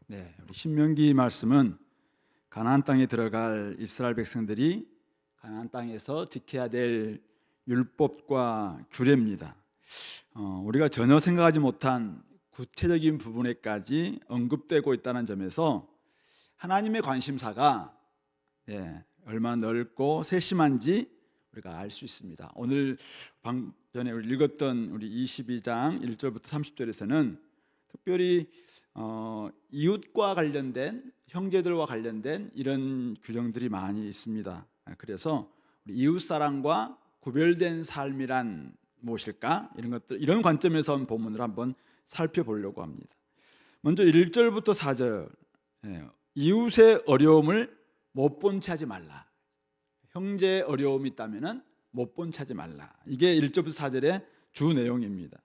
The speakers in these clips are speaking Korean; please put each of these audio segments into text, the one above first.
네, 우리 신명기 말씀은 가나안 땅에 들어갈 이스라엘 백성들이 가나안 땅에서 지켜야 될 율법과 규례입니다. 우리가 전혀 생각하지 못한 구체적인 부분에까지 언급되고 있다는 점에서 하나님의 관심사가 얼마나 넓고 세심한지 우리가 알 수 있습니다. 오늘 전에 우리 읽었던 우리 22장 1절부터 30절에서는 특별히 이웃과 관련된, 형제들과 관련된 이런 규정들이 많이 있습니다. 그래서 우리 이웃 사랑과 구별된 삶이란 무엇일까? 이런 것들, 이런 관점에서 본문을 한번 살펴보려고 합니다. 먼저 1절부터 4절, 이웃의 어려움을 못 본 채 하지 말라. 형제의 어려움이 있다면은 못 본 채 하지 말라. 이게 1절부터 4절의 주 내용입니다.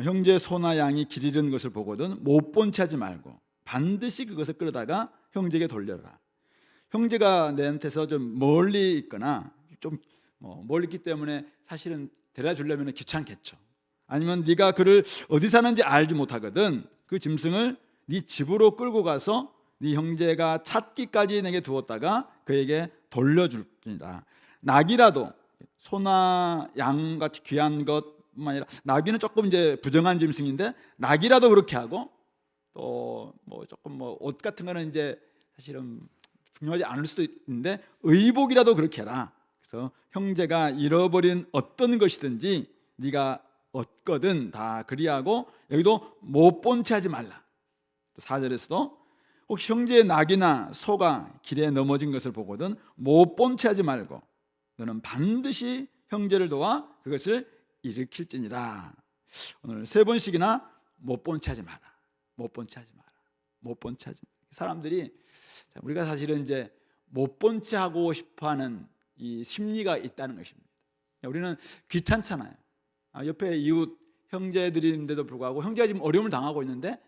형제 소나 양이 길 잃은 것을 보거든 못 본 채 하지 말고 반드시 그것을 끌어다가 형제에게 돌려라. 형제가 내한테서 좀 멀리 있거나 좀 멀리 있기 때문에 사실은 데려다 주려면 귀찮겠죠. 아니면 네가 그를 어디 사는지 알지 못하거든 그 짐승을 네 집으로 끌고 가서 네 형제가 찾기까지 내게 두었다가 그에게 돌려줄지니라. 낙이라도 소나 양같이 귀한 것뿐만 아니라 나귀는 조금 이제 부정한 짐승인데 낙이라도 그렇게 하고 또 조금 옷 같은 거는 이제 사실은 중요하지 않을 수도 있는데 의복이라도 그렇게 해라. 그래서 형제가 잃어버린 어떤 것이든지 네가 얻거든 다 그리하고 여기도 못 본 채 하지 말라. 4절에서도 혹시 형제의 낙이나 소가 길에 넘어진 것을 보거든 못 본 채 하지 말고 너는 반드시 형제를 도와 그것을 일으킬지니라. 오늘 3번씩이나 못 본 채 하지 마라. 못 본 채 하지 마라. 못 본 채 하지 마라. 사람들이 우리가 사실은 이제 못 본 채 하고 싶어하는 이 심리가 있다는 것입니다. 우리는 귀찮잖아요. 옆에 이웃 형제들인데도 불구하고 형제가 지금 어려움을 당하고 있는데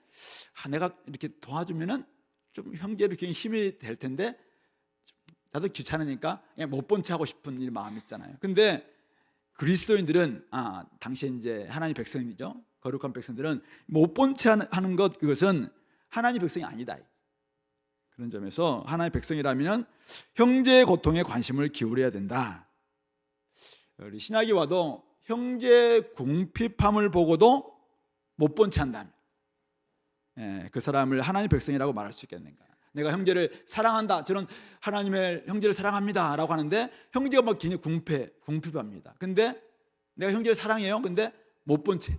내가 이렇게 도와주면은 좀 형제를 굉장히 힘이 될 텐데 나도 귀찮으니까 못 본 채 하고 싶은 이 마음이 있잖아요. 근데 그리스도인들은 당시 이제 하나님 백성이죠. 거룩한 백성들은 못 본 채 하는 것 그것은 하나님 백성이 아니다. 그런 점에서 하나님의 백성이라면 형제의 고통에 관심을 기울여야 된다. 우리 신학이 와도 형제의 궁핍함을 보고도 못 본 채 한다면 그 사람을 하나님의 백성이라고 말할 수 있겠는가? 내가 형제를 사랑한다, 저는 하나님의 형제를 사랑합니다 라고 하는데 형제가 막 굉장히 궁핍합니다. 근데 내가 형제를 사랑해요. 근데 못 본 채.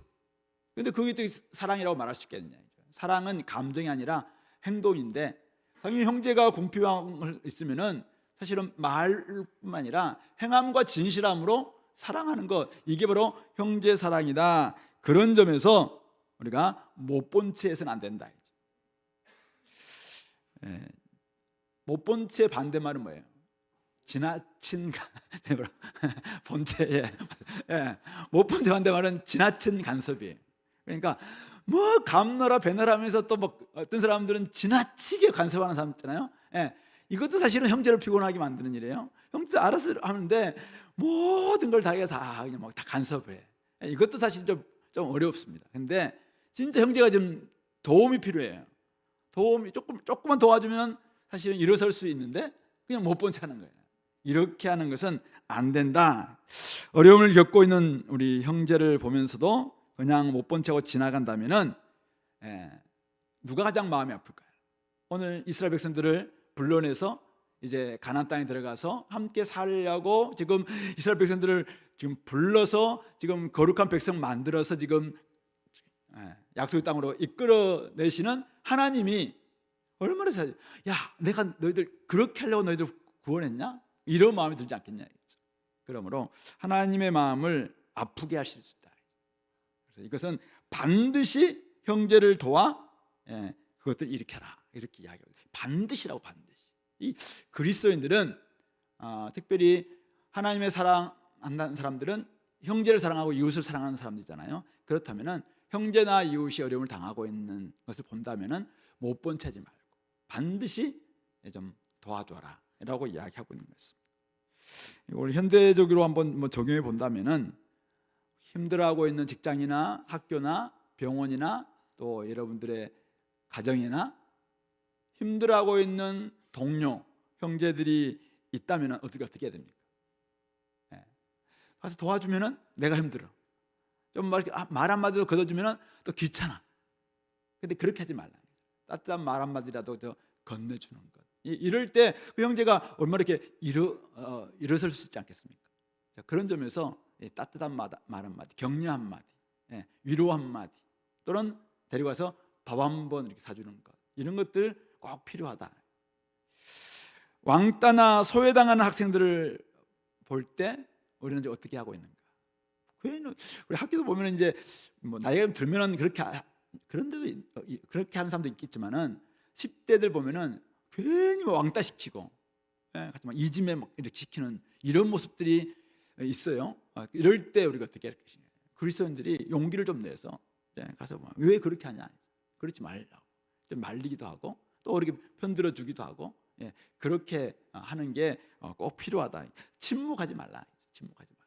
근데 그게 또 사랑이라고 말할 수 있겠느냐? 사랑은 감정이 아니라 행동인데 당연히 형제가 궁핍함을 있으면은 사실은 말뿐만 아니라 행함과 진실함으로 사랑하는 것, 이게 바로 형제 사랑이다. 그런 점에서 우리가 못 본 채 해서는 안 된다. 못 본 채 반대말은 뭐예요? 지나친 본채. 못 본 채 반대말은 지나친 간섭이에요. 그러니까 감너라 배너라 하면서 또 어떤 사람들은 지나치게 간섭하는 사람 있잖아요. 이것도 사실은 형제를 피곤하게 만드는 일이에요. 형제 알아서 하는데 모든 걸 다 그냥 다 간섭을 해. 이것도 사실 좀 어렵습니다. 근데 진짜 형제가 좀 도움이 필요해요. 도움이 조금만 도와주면 사실은 일어설 수 있는데 그냥 못 본 채 하는 거예요. 이렇게 하는 것은 안 된다. 어려움을 겪고 있는 우리 형제를 보면서도 그냥 못 본 채하고 지나간다면은 누가 가장 마음이 아플까요? 오늘 이스라엘 백성들을 불러내서 이제 가나안 땅에 들어가서 함께 살려고 지금 이스라엘 백성들을 지금 불러서 지금 거룩한 백성 만들어서 지금 약속의 땅으로 이끌어내시는 하나님이 얼마나 내가 너희들 그렇게 하려고 너희들 구원했냐? 이런 마음이 들지 않겠냐? 그러므로 하나님의 마음을 아프게 하실 수 있다. 그래서 이것은 반드시 형제를 도와 그것들 일으켜라 이렇게 이야기하고 반드시라고. 반드시. 이 그리스도인들은 특별히 하나님의 사랑한다는 사람들은 형제를 사랑하고 이웃을 사랑하는 사람들이잖아요. 그렇다면은 형제나 이웃이 어려움을 당하고 있는 것을 본다면은 못 본 채 하지 말고 반드시 좀 도와줘라 라고 이야기하고 있는 것입니다. 이걸 현대적으로 한번 적용해 본다면은 힘들어하고 있는 직장이나 학교나 병원이나 또 여러분들의 가정이나 힘들어하고 있는 동료, 형제들이 있다면 어떻게 해야 됩니까? 가서 도와주면은 내가 힘들어. 좀 말 한마디도 걷어주면은 또 귀찮아. 근데 그렇게 하지 말라. 따뜻한 말 한마디라도 더 건네주는 것. 이럴 때 그 형제가 얼마나 이렇게 일어설 수 있지 않겠습니까? 자, 그런 점에서 따뜻한 말 한마디, 격려 한마디, 위로 한마디, 또는 데려가서 밥 한 번 이렇게 사주는 것, 이런 것들 꼭 필요하다. 왕따나 소외당하는 학생들을 볼 때 우리는 이제 어떻게 하고 있는가? 우리 학교도 보면 이제 뭐 나이가 들면은 그런데도 그렇게 하는 사람도 있겠지만은 10대들 보면은 괜히 뭐 왕따시키고, 하지만 이짐에 막 이렇게 시키는 이런 모습들이 있어요. 이럴 때 우리가 어떻게 할 것이냐? 그리스도인들이 용기를 좀 내서 가서 왜 그렇게 하냐? 그렇지 말라고 좀 말리기도 하고, 또 이렇게 편들어 주기도 하고, 그렇게 하는 게 꼭 필요하다. 침묵하지 말라. 침묵하지 말라.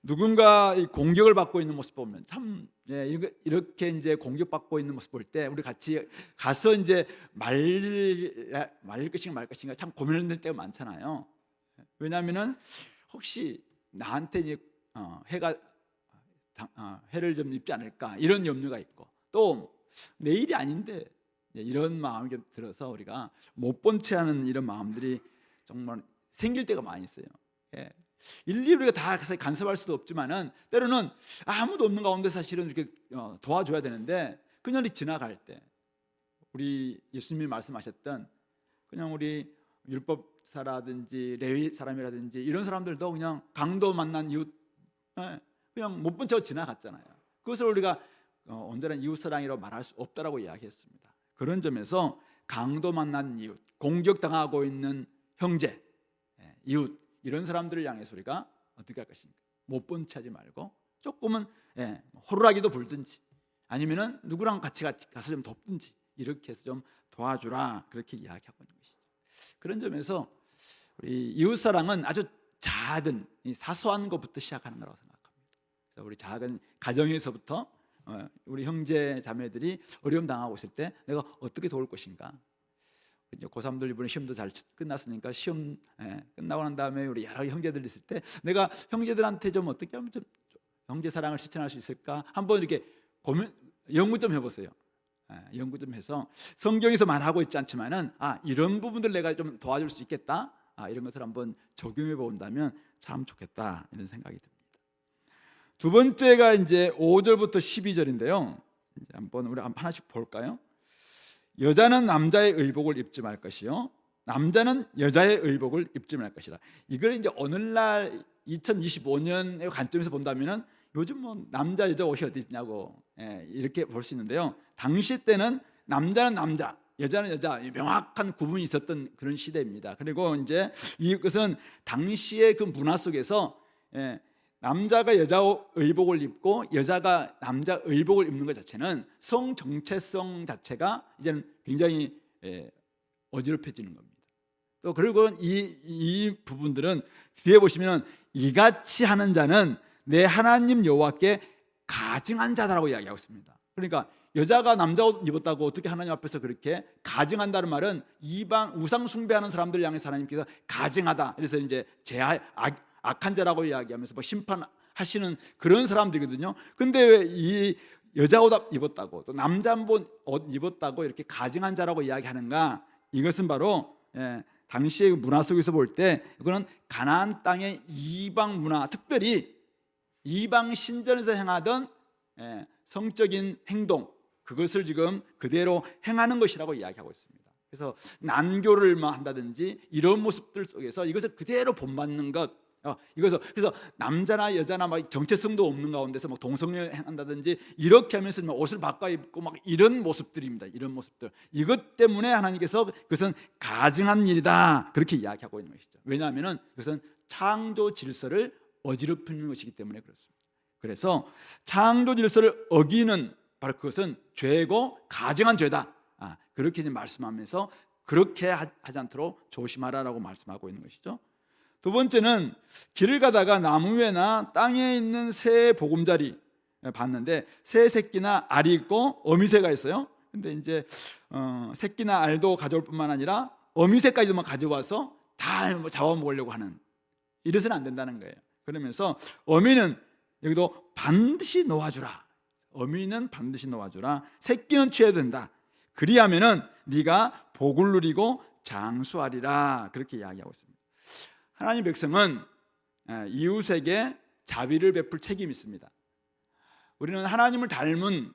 누군가 공격을 받고 있는 모습 보면 참, 이렇게 이제 공격받고 있는 모습 볼 때 우리 같이 가서 이제 말릴 것인가 말 것인가 참 고민할 때가 많잖아요. 왜냐하면은 혹시 나한테 이제 해를 좀 입지 않을까 이런 염려가 있고, 또 내 일이 아닌데 이런 마음이 좀 들어서 우리가 못 본 채 하는 이런 마음들이 정말 생길 때가 많이 있어요. 일일이 우리가 다 간섭할 수도 없지만은 때로는 아무도 없는 가운데 사실은 이렇게 도와줘야 되는데, 그냥 지나갈 때 우리 예수님이 말씀하셨던 그냥 우리 율법사라든지 레위 사람이라든지 이런 사람들도 그냥 강도 만난 이웃 그냥 못 본 채 지나갔잖아요. 그것을 우리가 온전한 이웃사랑이라고 말할 수 없다라고 이야기했습니다. 그런 점에서 강도 만난 이웃, 공격당하고 있는 형제, 이웃, 이런 사람들을 향해서 우리가 어떻게 할 것인가? 못 본 채 하지 말고 조금은 호루라기도 불든지, 아니면은 누구랑 같이 가서 좀 돕든지, 이렇게 해서 좀 도와주라, 그렇게 이야기하고 있는 것이죠. 그런 점에서 우리 이웃사랑은 아주 작은 사소한 것부터 시작하는 거라고 생각합니다. 그래서 우리 작은 가정에서부터 우리 형제 자매들이 어려움 당하고 있을 때 내가 어떻게 도울 것인가? 이제 고3들 이번에 시험도 잘 끝났으니까 시험 끝나고 난 다음에 우리 여러 형제들 있을 때 내가 형제들한테 좀 어떻게 하면 좀 형제 사랑을 실천할 수 있을까? 한번 이렇게 연구 좀 해보세요. 연구 좀 해서 성경에서 말하고 있지 않지만은 이런 부분들 내가 좀 도와줄 수 있겠다. 이런 것을 한번 적용해 본다면 참 좋겠다, 이런 생각이 듭니다. 두 번째가 이제 5절부터 12절인데요. 한번 우리 하나씩 볼까요? 여자는 남자의 의복을 입지 말 것이요, 남자는 여자의 의복을 입지 말 것이다. 이걸 이제 오늘날 2025년의 관점에서 본다면은 요즘 뭐 남자 여자 옷이 어디 있냐고 이렇게 볼 수 있는데요. 당시 때는 남자는 남자, 여자는 여자, 명확한 구분이 있었던 그런 시대입니다. 그리고 이제 이것은 당시의 그 문화 속에서 남자가 여자 의복을 입고 여자가 남자 의복을 입는 것 자체는 성 정체성 자체가 이제는 굉장히 어지럽혀지는 겁니다. 또 그리고 이 부분들은 뒤에 보시면 이같이 하는 자는 내 하나님 여호와께 가증한 자다라고 이야기하고 있습니다. 그러니까 여자가 남자 옷 입었다고 어떻게 하나님 앞에서 그렇게 가증한다는 말은 이방 우상 숭배하는 사람들 향해서 하나님께서 가증하다, 그래서 이제 악한 자라고 이야기하면서 뭐 심판하시는 그런 사람들이거든요. 근데 왜 이 여자 옷 입었다고 또 남자 옷 입었다고 이렇게 가증한 자라고 이야기하는가? 이것은 바로 당시의 문화 속에서 볼 때 이거는 가나안 땅의 이방 문화, 특별히 이방 신전에서 행하던 성적인 행동, 그것을 지금 그대로 행하는 것이라고 이야기하고 있습니다. 그래서 난교를 한다든지 이런 모습들 속에서 이것을 그대로 본받는 것, 그래서 남자나 여자나 정체성도 없는 가운데서 동성애를 한다든지 이렇게 하면서 옷을 바꿔 입고 이런 모습들입니다. 이런 모습들, 이것 때문에 하나님께서 그것은 가증한 일이다, 그렇게 이야기하고 있는 것이죠. 왜냐하면 그것은 창조 질서를 어지럽히는 것이기 때문에 그렇습니다. 그래서 창조 질서를 어기는 바로 그것은 죄고 가증한 죄다, 그렇게 이제 말씀하면서 그렇게 하지 않도록 조심하라라고 말씀하고 있는 것이죠. 두 번째는 길을 가다가 나무 위나 땅에 있는 새 보금자리 봤는데 새 새끼나 알이 있고 어미새가 있어요. 근데 이제 새끼나 알도 가져올 뿐만 아니라 어미새까지도 가져와서 다 잡아먹으려고 하는, 이래서는 안 된다는 거예요. 그러면서 어미는 여기도 반드시 놓아주라. 어미는 반드시 놓아주라. 새끼는 취해야 된다. 그리하면은 네가 복을 누리고 장수하리라. 그렇게 이야기하고 있습니다. 하나님 백성은 이웃에게 자비를 베풀 책임이 있습니다. 우리는 하나님을 닮은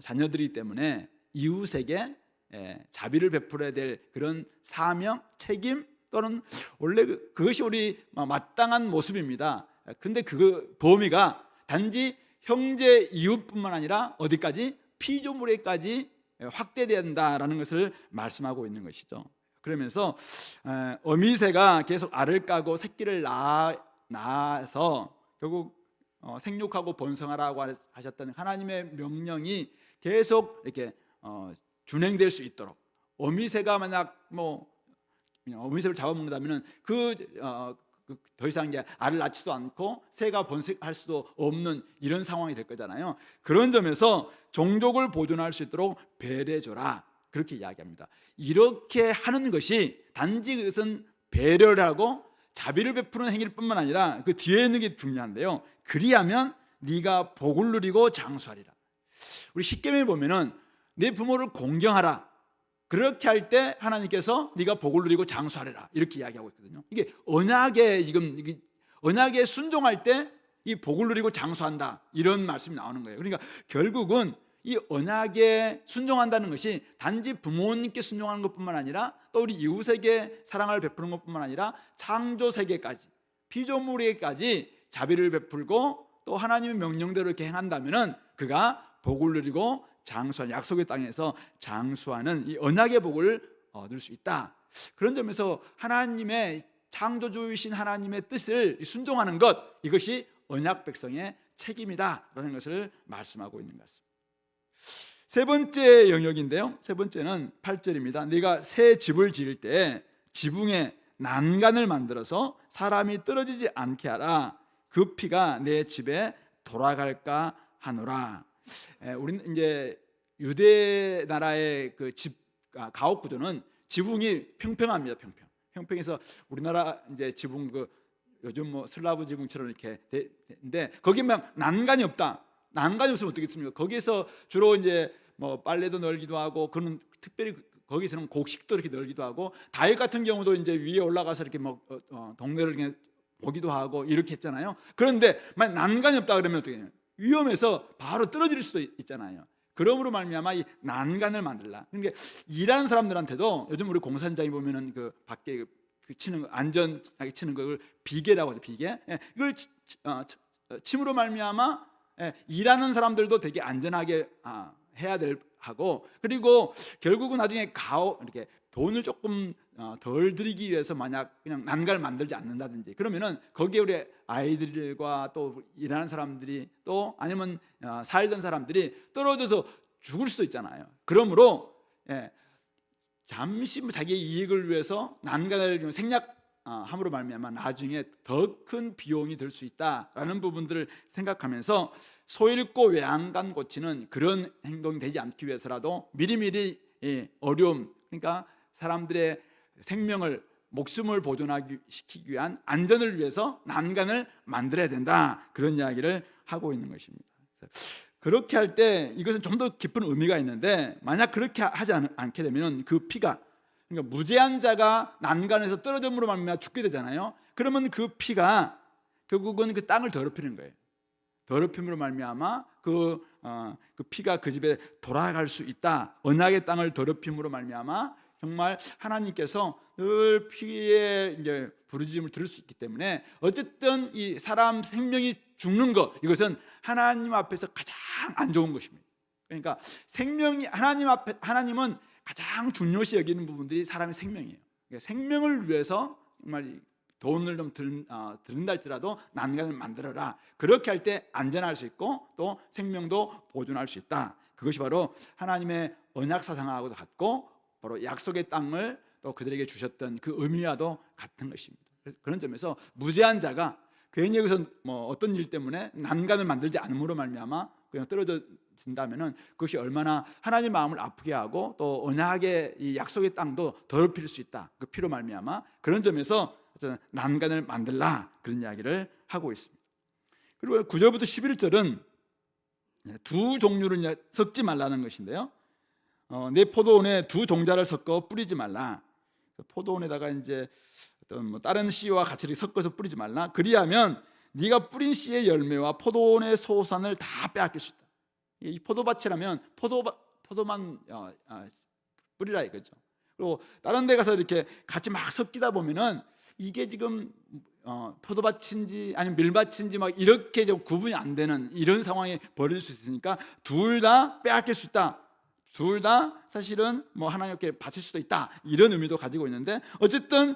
자녀들이기 때문에 이웃에게 자비를 베풀어야 될 그런 사명, 책임, 또는 원래 그것이 우리 마땅한 모습입니다. 근데 그 범위가 단지 형제 이웃뿐만 아니라 어디까지? 피조물에까지 확대된다라는 것을 말씀하고 있는 것이죠. 그러면서 어미새가 계속 알을 까고 새끼를 낳아서 결국 생육하고 번성하라고 하셨던 하나님의 명령이 계속 이렇게 준행될 수 있도록, 어미새가 만약 어미새를 잡아먹는다면 더 이상 이제 알을 낳지도 않고 새가 번식할 수도 없는 이런 상황이 될 거잖아요. 그런 점에서 종족을 보존할 수 있도록 배려해줘라, 그렇게 이야기합니다. 이렇게 하는 것이 단지 그것은 배려를 하고 자비를 베푸는 행위일 뿐만 아니라 그 뒤에 있는 게 중요한데요. 그리하면 네가 복을 누리고 장수하리라. 우리 십계명에 보면은 내 부모를 공경하라, 그렇게 할 때 하나님께서 네가 복을 누리고 장수하리라, 이렇게 이야기하고 있거든요. 이게 언약에 언약에 순종할 때 이 복을 누리고 장수한다, 이런 말씀이 나오는 거예요. 그러니까 결국은 이 언약에 순종한다는 것이 단지 부모님께 순종하는 것뿐만 아니라 또 우리 이웃에게 사랑을 베푸는 것뿐만 아니라 창조 세계까지, 피조물에게까지 자비를 베풀고 또 하나님의 명령대로 이렇게 행한다면은 그가 복을 누리고 장수하는, 약속의 땅에서 장수하는 이 언약의 복을 얻을 수 있다. 그런 점에서 하나님의 창조주이신 하나님의 뜻을 순종하는 것, 이것이 언약 백성의 책임이다라는 것을 말씀하고 있는 것 같습니다. 세 번째 영역인데요, 세 번째는 8절입니다. 네가 새 집을 지을 때 지붕에 난간을 만들어서 사람이 떨어지지 않게 하라. 그 피가 내 집에 돌아갈까 하노라. 우리는 이제 유대 나라의 그 가옥 구조는 지붕이 평평합니다. 평평해서 우리나라 이제 지붕 요즘 슬라브 지붕처럼 이렇게 되는데 거기에 막 난간이 없다. 난간이 없으면 어떻겠습니까? 거기에서 주로 이제 빨래도 널기도 하고, 그런 특별히 거기서는 곡식도 이렇게 널기도 하고, 다윗 같은 경우도 이제 위에 올라가서 이렇게 동네를 이렇게 보기도 하고 이렇게 했잖아요. 그런데 만약 난간이 없다 그러면 어떻게 해요? 위험해서 바로 떨어질 수도 있잖아요. 그러므로 말미암아 이 난간을 만들라. 그러니까 일하는 사람들한테도 요즘 우리 공사 현장에 보면은 그 밖에 치는 거, 안전하게 치는 걸 비계라고 하죠. 비계. 이걸 침으로 말미암아 일하는 사람들도 되게 안전하게 해야 될 하고, 그리고 결국은 나중에 이렇게 돈을 조금 덜 들이기 위해서 만약 그냥 난간을 만들지 않는다든지 그러면은 거기에 우리 아이들과 또 일하는 사람들이 또 아니면 살던 사람들이 떨어져서 죽을 수도 있잖아요. 그러므로 잠시 자기의 이익을 위해서 난간을 생략함으로 말미암아 나중에 더 큰 비용이 들 수 있다라는 부분들을 생각하면서 소잃고 외양간 고치는 그런 행동이 되지 않기 위해서라도 미리미리 어려움, 그러니까 사람들의 생명을, 목숨을 보존시키기 위한 안전을 위해서 난간을 만들어야 된다, 그런 이야기를 하고 있는 것입니다. 그렇게 할 때 이것은 좀 더 깊은 의미가 있는데, 만약 그렇게 하지 않게 되면 그 피가, 그러니까 무죄한 자가 난간에서 떨어짐으로 말미암아 죽게 되잖아요. 그러면 그 피가 결국은 그 땅을 더럽히는 거예요. 더럽힘으로 말미암아 그 피가 그 집에 돌아갈 수 있다. 언약의 땅을 더럽힘으로 말미암아 정말 하나님께서 늘 피의 이제 부르짖음을 들을 수 있기 때문에 어쨌든 이 사람 생명이 죽는 것, 이것은 하나님 앞에서 가장 안 좋은 것입니다. 그러니까 하나님은 가장 중요시 여기는 부분들이 사람의 생명이에요. 그러니까 생명을 위해서 정말 돈을 좀 드는다 할지라도 난간을 만들어라. 그렇게 할 때 안전할 수 있고 또 생명도 보존할 수 있다. 그것이 바로 하나님의 언약 사상하고도 같고 바로 약속의 땅을 또 그들에게 주셨던 그 의미와도 같은 것입니다. 그런 점에서 무죄한 자가 괜히 여기서 어떤 일 때문에 난간을 만들지 않음으로 말미암아 그냥 떨어져 진다면은 그것이 얼마나 하나님 마음을 아프게 하고 또 언약의 이 약속의 땅도 더럽힐 수 있다. 그 피로 말미암아 그런 점에서 난간을 만들라 그런 이야기를 하고 있습니다. 그리고 9절부터 11절은 두 종류를 섞지 말라는 것인데요. 내 포도원에 두 종자를 섞어 뿌리지 말라. 포도원에다가 이제 어떤 뭐 다른 씨와 같이 섞어서 뿌리지 말라. 그리하면 네가 뿌린 씨의 열매와 포도원의 소산을 다 빼앗길 수 있다. 이 포도밭이라면 포도만 뿌리라 이거죠. 그리고 다른 데 가서 이렇게 같이 막 섞이다 보면은 이게 지금 포도밭인지 아니면 밀밭인지 막 이렇게 좀 구분이 안 되는 이런 상황이 벌어질 수 있으니까 둘 다 빼앗길 수 있다. 둘 다 사실은 뭐 하나님께 바칠 수도 있다. 이런 의미도 가지고 있는데 어쨌든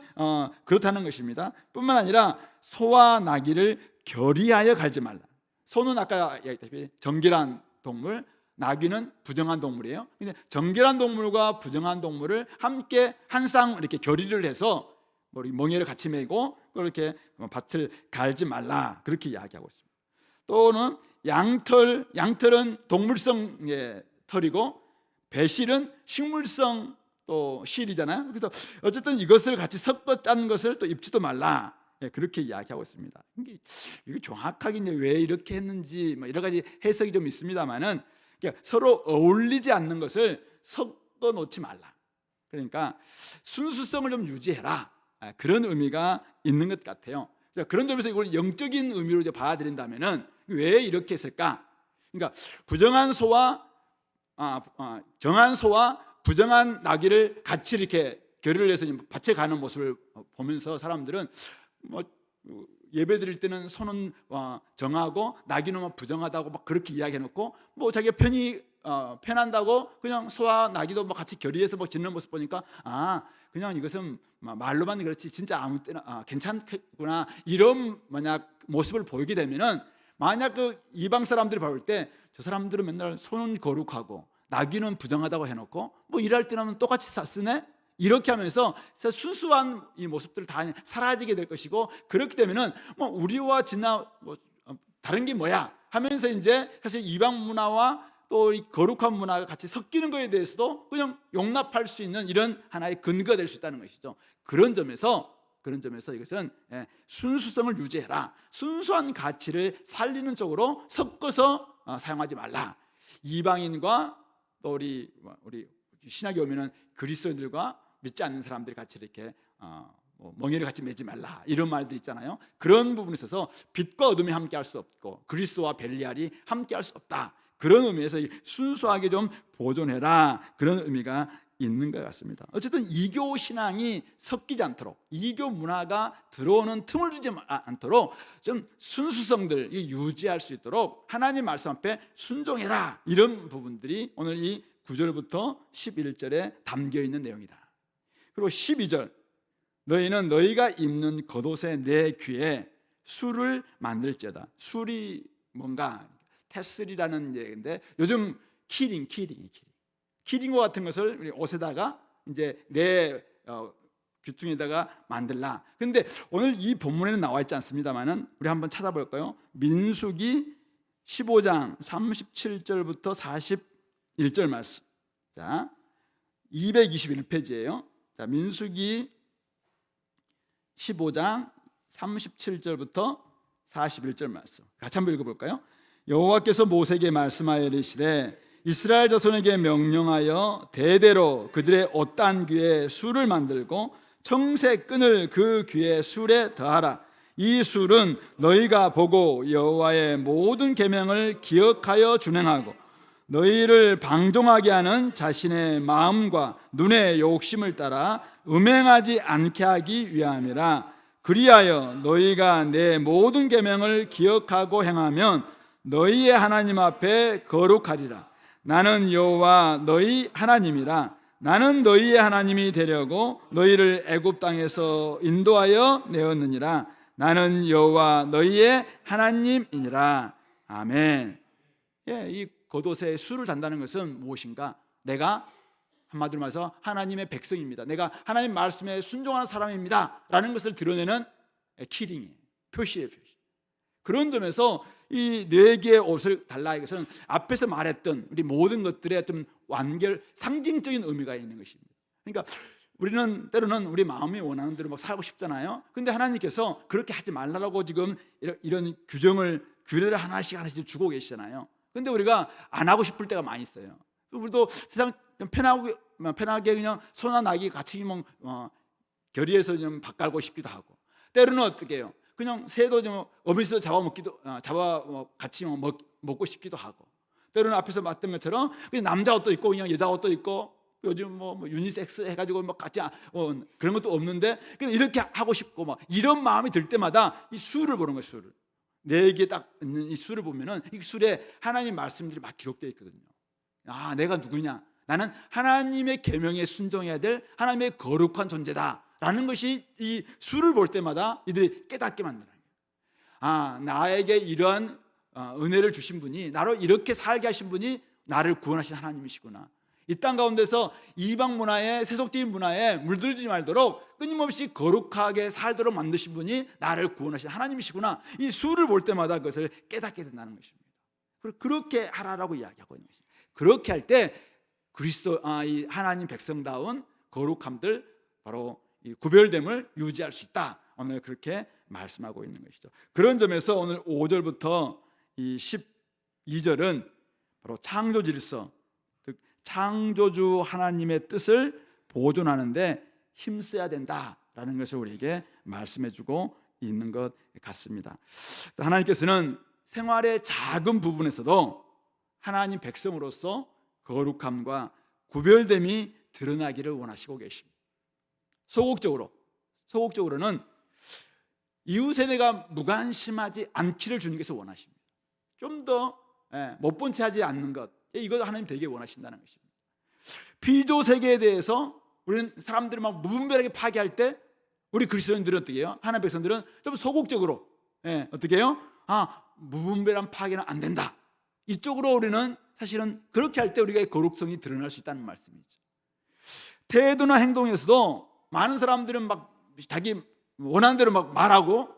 그렇다는 것입니다. 뿐만 아니라 소와 나귀를 결의하여 갈지 말라. 소는 아까 얘기했다시피 정결한 동물, 나귀는 부정한 동물이에요. 근데 정결한 동물과 부정한 동물을 함께 한 쌍 이렇게 결의를 해서 멍에를 같이 메고 그렇게 밭을 갈지 말라 그렇게 이야기하고 있습니다. 또는 양털은 동물성의 털이고 배실은 식물성 또 실이잖아요. 그래서 어쨌든 이것을 같이 섞어 짠 것을 또 입지도 말라 그렇게 이야기하고 있습니다. 이게 정확하게 왜 이렇게 했는지 뭐 여러 가지 해석이 좀 있습니다만은 서로 어울리지 않는 것을 섞어 놓지 말라. 그러니까 순수성을 좀 유지해라. 그런 의미가 있는 것 같아요. 그런 점에서 이걸 영적인 의미로 이제 받아들인다면은 왜 이렇게 했을까? 그러니까 정한 소와 부정한 나귀를 같이 이렇게 결의를 해서 밭에 가는 모습을 보면서 사람들은 뭐 예배 드릴 때는 소는 정하고 나귀는 부정하다고 막 그렇게 이야기해놓고 뭐 자기가 편한다고 그냥 소와 나귀도 뭐 같이 결의해서 뭐 짓는 모습 보니까 그냥 이것은 말로만 그렇지 진짜 아무 때나 괜찮겠구나 이런 만약 모습을 보이게 되면은 만약 그 이방 사람들이 볼 때 저 사람들은 맨날 소는 거룩하고 나귀는 부정하다고 해놓고 뭐 일할 때는 똑같이 쓰네 이렇게 하면서 순수한 이 모습들을 다 사라지게 될 것이고 그렇게 되면은 뭐 우리와 다른 게 뭐야 하면서 이제 사실 이방 문화와 또 이 거룩한 문화가 같이 섞이는 것에 대해서도 그냥 용납할 수 있는 이런 하나의 근거가 될 수 있다는 것이죠. 그런 점에서 이것은 순수성을 유지해라. 순수한 가치를 살리는 쪽으로 섞어서 사용하지 말라. 이방인과 또 우리 신약에 오면은 그리스도인들과 믿지 않는 사람들이 같이 이렇게 멍에를 같이 매지 말라 이런 말들 있잖아요. 그런 부분에 있어서 빛과 어둠이 함께할 수 없고 그리스도와 벨리알이 함께할 수 없다. 그런 의미에서 순수하게 좀 보존해라 그런 의미가 있는 것 같습니다. 어쨌든 이교 신앙이 섞이지 않도록 이교 문화가 들어오는 틈을 주지 않도록 좀 순수성들 유지할 수 있도록 하나님 말씀 앞에 순종해라 이런 부분들이 오늘 이 9절부터 11절에 담겨 있는 내용이다. 그리고 12절 너희는 너희가 입는 겉옷의 내 귀에 술을 만들지어다. 술이 뭔가 테슬이라는 얘기인데 요즘 키링과 같은 것을 우리 옷에다가 이제 내 귀퉁이에다가 만들라. 그런데 오늘 이 본문에는 나와 있지 않습니다만은 우리 한번 찾아볼까요? 민수기 15장 37절부터 41절 말씀. 자, 221페이지예요. 자, 민수기 15장 37절부터 41절 말씀. 같이 한번 읽어볼까요? 여호와께서 모세에게 말씀하여 이르시되 이스라엘 자손에게 명령하여 대대로 그들의 옷단 귀에 술을 만들고 청색 끈을 그 귀에 술에 더하라. 이 술은 너희가 보고 여호와의 모든 계명을 기억하여 준행하고 너희를 방종하게 하는 자신의 마음과 눈의 욕심을 따라 음행하지 않게 하기 위함이라. 그리하여 너희가 내 모든 계명을 기억하고 행하면 너희의 하나님 앞에 거룩하리라. 나는 여호와 너희 하나님이라. 나는 너희의 하나님이 되려고 너희를 애굽 땅에서 인도하여 내었느니라. 나는 여호와 너희의 하나님이니라. 아멘. 이 겉옷에 술을 단다는 것은 무엇인가? 내가 한마디로 말해서 하나님의 백성입니다. 내가 하나님 말씀에 순종하는 사람입니다 라는 것을 드러내는 키링이에요. 표시예요. 표시. 그런 점에서 이 4개의 옷을 달라 이것은 앞에서 말했던 우리 모든 것들의 좀 완결 상징적인 의미가 있는 것입니다. 그러니까 우리는 때로는 우리 마음이 원하는 대로 막 살고 싶잖아요. 근데 하나님께서 그렇게 하지 말라고 지금 이런 규례를 하나씩 주고 계시잖아요. 근데 우리가 안 하고 싶을 때가 많이 있어요. 우리도 세상 편하게 그냥 소나 낙이 같이 결의해서 좀 밭갈고 싶기도 하고, 때로는 어떻게 해요? 그냥 새도 좀 어미새도 같이 먹고 싶기도 하고, 때로는 앞에서 봤던 것처럼 그냥 남자 옷도 있고 그냥 여자 옷도 있고, 요즘 뭐 유니섹스 해가지고 같이 그런 것도 없는데 그냥 이렇게 하고 싶고 이런 마음이 들 때마다 이 수를 보는 거예요. 수를 4개 딱 있는 이 수를 보면은 이 술에 하나님 말씀들이 막 기록되어 있거든요. 아, 내가 누구냐? 나는 하나님의 계명에 순종해야 될 하나님의 거룩한 존재다라는 것이 이 수를 볼 때마다 이들이 깨닫게 만드는 거예요. 아, 나에게 이러한 은혜를 주신 분이, 나로 이렇게 살게 하신 분이 나를 구원하신 하나님이시구나. 이 땅 가운데서 이방 문화에, 세속적인 문화에 물들지 말도록 끊임없이 거룩하게 살도록 만드신 분이 나를 구원하신 하나님이시구나. 이 수를 볼 때마다 그것을 깨닫게 된다는 것입니다. 그렇게 하라라고 이야기하고 있는 것입니다. 그렇게 할 때 이 하나님 백성다운 거룩함들, 바로 이 구별됨을 유지할 수 있다. 오늘 그렇게 말씀하고 있는 것이죠. 그런 점에서 오늘 5절부터 이 12절은 바로 창조 질서, 창조주 하나님의 뜻을 보존하는데 힘써야 된다라는 것을 우리에게 말씀해주고 있는 것 같습니다. 하나님께서는 생활의 작은 부분에서도 하나님 백성으로서 거룩함과 구별됨이 드러나기를 원하시고 계십니다. 소극적으로는 이웃에 내가 무관심하지 않기를 주님께서 원하십니다. 좀 더 못 본 채 하지 않는 것, 이걸 하나님 되게 원하신다는 것입니다. 피조 세계에 대해서 우리는 사람들이 막 무분별하게 파괴할 때 우리 그리스도인들은 어떻게 해요? 하나님 백성들은 좀 소극적으로 어떻게 해요? 무분별한 파괴는 안 된다. 이쪽으로 우리는 사실은 그렇게 할 때 우리가 거룩성이 드러날 수 있다는 말씀이죠. 태도나 행동에서도 많은 사람들은 막 자기 원하는 대로 막 말하고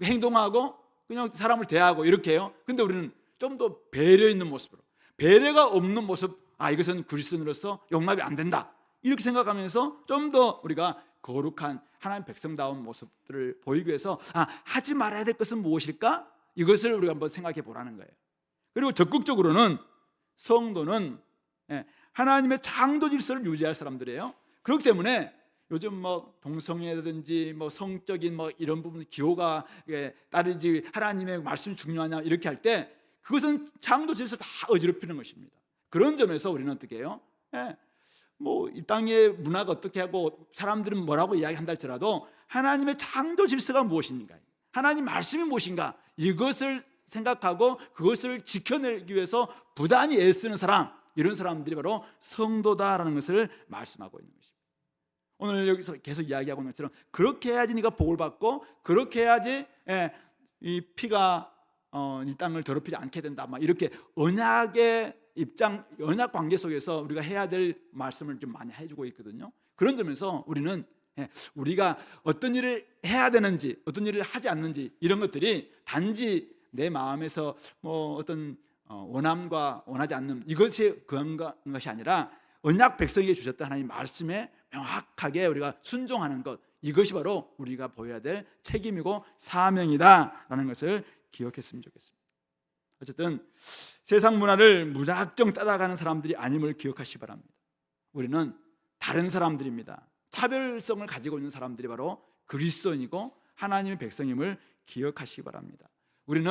행동하고 그냥 사람을 대하고 이렇게 해요. 근데 우리는 좀 더 배려 있는 모습으로, 배려가 없는 모습, 이것은 그리스도인으로서 용납이 안 된다, 이렇게 생각하면서 좀 더 우리가 거룩한 하나님 백성다운 모습들을 보이기 위해서 하지 말아야 될 것은 무엇일까? 이것을 우리가 한번 생각해 보라는 거예요. 그리고 적극적으로는 성도는 하나님의 창조 질서를 유지할 사람들이에요. 그렇기 때문에 요즘 동성애라든지 성적인 이런 부분 기호가 따르지 하나님의 말씀이 중요하냐 이렇게 할 때 그것은 창조 질서 다 어지럽히는 것입니다. 그런 점에서 우리는 어떻게 해요? 이 땅의 문화가 어떻게 하고 사람들은 뭐라고 이야기한다 할지라도 하나님의 창조 질서가 무엇인가, 하나님 말씀이 무엇인가, 이것을 생각하고 그것을 지켜내기 위해서 부단히 애쓰는 사람, 이런 사람들이 바로 성도다라는 것을 말씀하고 있는 것입니다. 오늘 여기서 계속 이야기하고 있는 것처럼 그렇게 해야지 네가 복을 받고, 그렇게 해야지 이 피가 이 땅을 더럽히지 않게 된다, 이렇게 언약의 입장, 언약 관계 속에서 우리가 해야 될 말씀을 좀 많이 해주고 있거든요. 그런 점에서 우리는 우리가 어떤 일을 해야 되는지, 어떤 일을 하지 않는지, 이런 것들이 단지 내 마음에서 어떤 원함과 원하지 않는 이것이 그런 것이 아니라 언약 백성에게 주셨던 하나님 말씀에 명확하게 우리가 순종하는 것, 이것이 바로 우리가 보여야 될 책임이고 사명이다라는 것을 기억했으면 좋겠습니다. 어쨌든 세상 문화를 무작정 따라가는 사람들이 아님을 기억하시기 바랍니다. 우리는 다른 사람들입니다. 차별성을 가지고 있는 사람들이 바로 그리스도인이고 하나님의 백성임을 기억하시기 바랍니다. 우리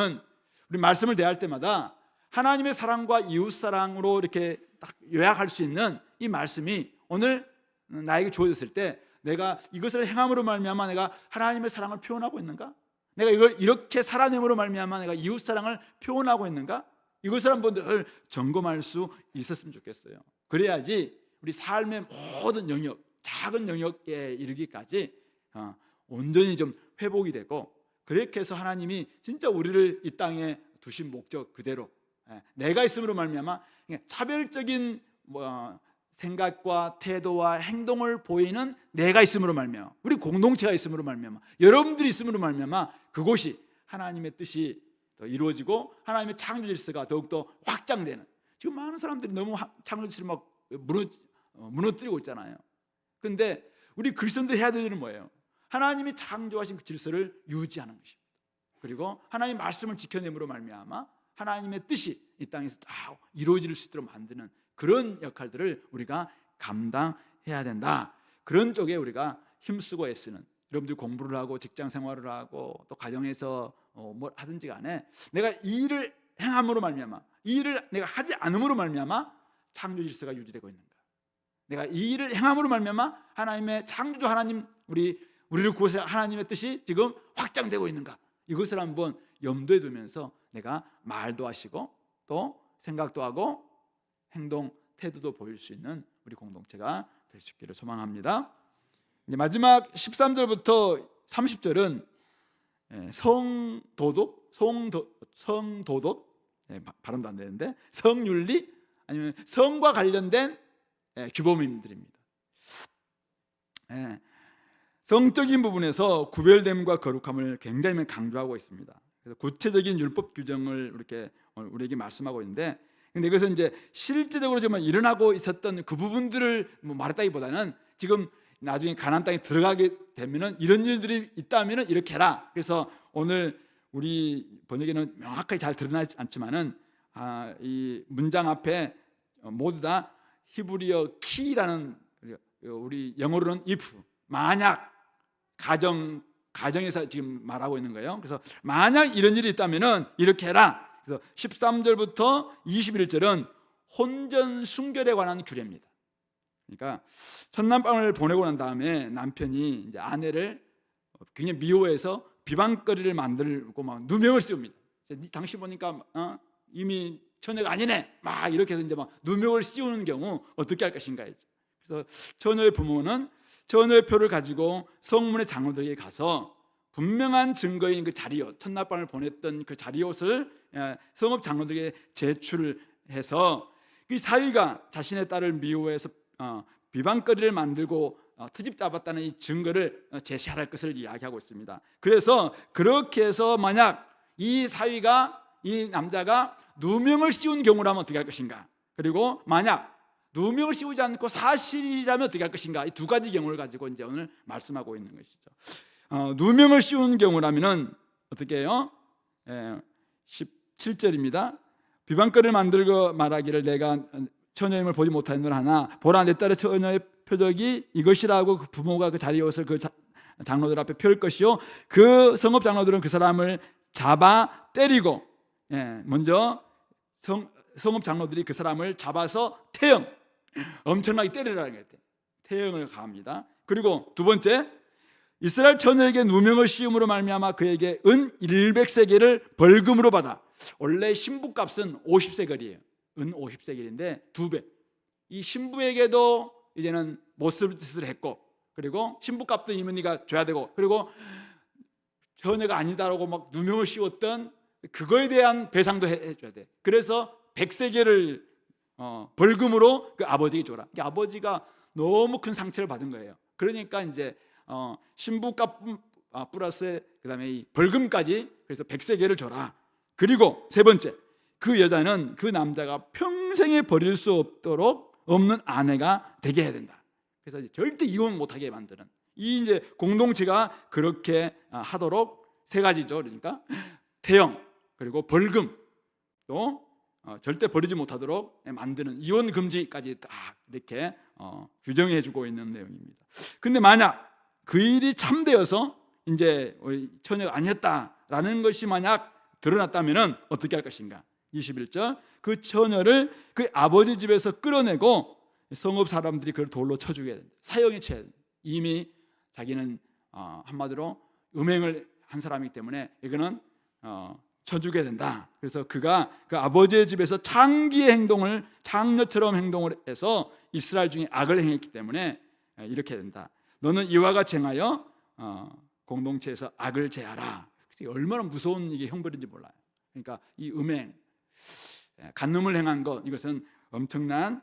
말씀을 대할 때마다 하나님의 사랑과 이웃 사랑으로 이렇게 딱 요약할 수 있는 이 말씀이 오늘 나에게 주어졌을 때 내가 이것을 행함으로 말미암아 내가 하나님의 사랑을 표현하고 있는가? 내가 이걸 이렇게 살아냄으로 말미암아 내가 이웃 사랑을 표현하고 있는가? 이것을 한번 늘 점검할 수 있었으면 좋겠어요. 그래야지 우리 삶의 모든 영역, 작은 영역에 이르기까지 온전히 좀 회복이 되고, 그렇게 해서 하나님이 진짜 우리를 이 땅에 두신 목적 그대로 내가 있음으로 말미암아 차별적인 생각과 태도와 행동을 보이는 내가 있음으로 말미암아, 우리 공동체가 있음으로 말미암아, 여러분들이 있음으로 말미암아 그곳이 하나님의 뜻이 더 이루어지고 하나님의 창조 질서가 더욱더 확장되는, 지금 많은 사람들이 너무 창조 질서를 막 무너뜨리고 있잖아요. 그런데 우리 그리스도인들이 해야 될 일은 뭐예요? 하나님이 창조하신 그 질서를 유지하는 것입니다. 그리고 하나님의 말씀을 지켜냄으로 말미암아 하나님의 뜻이 이 땅에서 다 이루어질 수 있도록 만드는 그런 역할들을 우리가 감당해야 된다. 그런 쪽에 우리가 힘쓰고 애쓰는, 여러분들이 공부를 하고 직장 생활을 하고 또 가정에서 뭘 하든지 간에 내가 이 일을 행함으로 말미암아, 이 일을 내가 하지 않음으로 말미암아 창조 질서가 유지되고 있는가, 내가 이 일을 행함으로 말미암아 하나님의 창조주 하나님, 우리를 구해서 하나님의 뜻이 지금 확장되고 있는가, 이것을 한번 염두에 두면서 내가 말도 하시고 또 생각도 하고 행동 태도도 보일 수 있는 우리 공동체가 될 수 있기를 소망합니다. 이제 마지막 13절부터 30절은 성도덕, 발음도 안 되는데 성윤리 아니면 성과 관련된 규범임들입니다. 성적인 부분에서 구별됨과 거룩함을 굉장히 강조하고 있습니다. 그래서 구체적인 율법 규정을 이렇게 우리에게 말씀하고 있는데, 근데 이것은 이제 실제적으로 정말 일어나고 있었던 그 부분들을 말했다기보다는 지금 나중에 가나안 땅에 들어가게 되면은 이런 일들이 있다면은 이렇게 해라. 그래서 오늘 우리 번역에는 명확하게 잘 드러나지 않지만은 이 문장 앞에 모두 다 히브리어 키라는, 우리 영어로는 if, 만약, 가정에서 지금 말하고 있는 거예요. 그래서 만약 이런 일이 있다면은 이렇게 해라. 그래서 13절부터 21절은 혼전 순결에 관한 규례입니다. 그러니까 첫남방을 보내고 난 다음에 남편이 이제 아내를 굉장히 미워해서 비방거리를 만들고 막 누명을 씌웁니다. 당신 보니까 이미 처녀가 아니네, 막 이렇게 해서 이제 막 누명을 씌우는 경우 어떻게 할 것인가 했죠. 그래서 처녀의 부모는 처녀의 표를 가지고 성문의 장로들에게 가서 분명한 증거인 그 자리옷, 첫날밤을 보냈던 그 자리옷을 성읍 장로들에게 제출해서 이 사위가 자신의 딸을 미워해서 비방거리를 만들고 트집 잡았다는 이 증거를 제시할 것을 이야기하고 있습니다. 그래서 그렇게 해서 만약 이 사위가, 이 남자가 누명을 씌운 경우라면 어떻게 할 것인가, 그리고 만약 누명을 씌우지 않고 사실이라면 어떻게 할 것인가, 이 두 가지 경우를 가지고 이제 오늘 말씀하고 있는 것이죠. 누명을 씌우는 경우라면은 어떻게 해요? 17절입니다. 비방거리를 만들고 말하기를 내가 처녀의 힘을 보지 못하였노라 하나 보라 내 딸의 처녀의 표적이 이것이라고 그 부모가 그 자리옷을 그 장로들 앞에 펼 것이요 그 성읍 장로들은 그 사람을 잡아 때리고, 먼저 성읍 장로들이 그 사람을 잡아서 태형, 엄청나게 때리라는 거예요. 태형을 가합니다. 그리고 두 번째, 이스라엘 처녀에게 누명을 씌움으로 말미암아 그에게 은 100세겔을 벌금으로 받아. 원래 신부값은 50세겔이에요. 은 50세겔인데 2배. 이 신부에게도 이제는 못쓸 짓을 했고, 그리고 신부값도 이민이가 줘야 되고, 그리고 처녀가 아니다라고 막 누명을 씌웠던 그거에 대한 배상도 해줘야 돼. 그래서 100세겔을 벌금으로 그 아버지에게 줘라. 아버지가 너무 큰 상처를 받은 거예요. 그러니까 이제 신부값 플러스 그다음에 이 벌금까지, 그래서 100세겔을 줘라. 그리고 세 번째, 그 여자는 그 남자가 평생에 버릴 수 없는 아내가 되게 해야 된다. 그래서 이제 절대 이혼 못하게 만드는, 이 이제 공동체가 그렇게 하도록 세 가지죠. 그러니까 태형, 그리고 벌금, 또 절대 버리지 못하도록 만드는 이혼 금지까지 딱 이렇게 규정해 주고 있는 내용입니다. 근데 만약 그 일이 참되어서 이제 우리 처녀가 아니었다라는 것이 만약 드러났다면은 어떻게 할 것인가? 21절, 그 처녀를 그 아버지 집에서 끌어내고 성읍 사람들이 그를 돌로 쳐 죽여야 된다. 사형에 쳐야 된다. 이미 자기는 한마디로 음행을 한 사람이기 때문에 이거는 쳐 죽여야 된다. 그래서 그가 그 아버지의 집에서 창기의 행동을, 창녀처럼 행동을 해서 이스라엘 중에 악을 행했기 때문에 이렇게 된다. 너는 이와 같이 행하여 공동체에서 악을 제하라. 얼마나 무서운 이게 형벌인지 몰라요. 그러니까 이 음행, 간음을 행한 것, 이것은 엄청난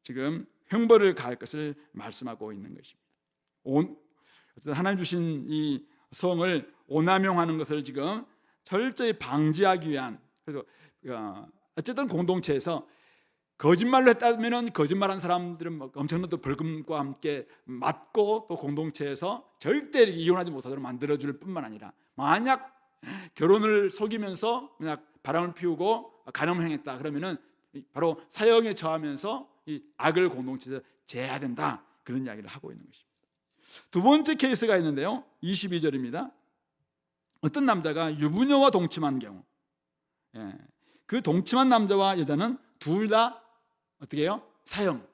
지금 형벌을 가할 것을 말씀하고 있는 것입니다. 하나님 주신 이 성을 오남용하는 것을 지금 철저히 방지하기 위한, 그래서 어쨌든 공동체에서 거짓말로 했다면은 거짓말한 사람들은 엄청난 또 벌금과 함께 맞고, 또 공동체에서 절대 이렇게 이혼하지 못하도록 만들어줄 뿐만 아니라, 만약 결혼을 속이면서 만약 바람을 피우고 간음을 행했다 그러면은 바로 사형에 처하면서 이 악을 공동체에서 제해야 된다, 그런 이야기를 하고 있는 것입니다. 두 번째 케이스가 있는데요, 22절입니다. 어떤 남자가 유부녀와 동침한 경우, 그 동침한 남자와 여자는 둘 다 어떻게 해요? 사형,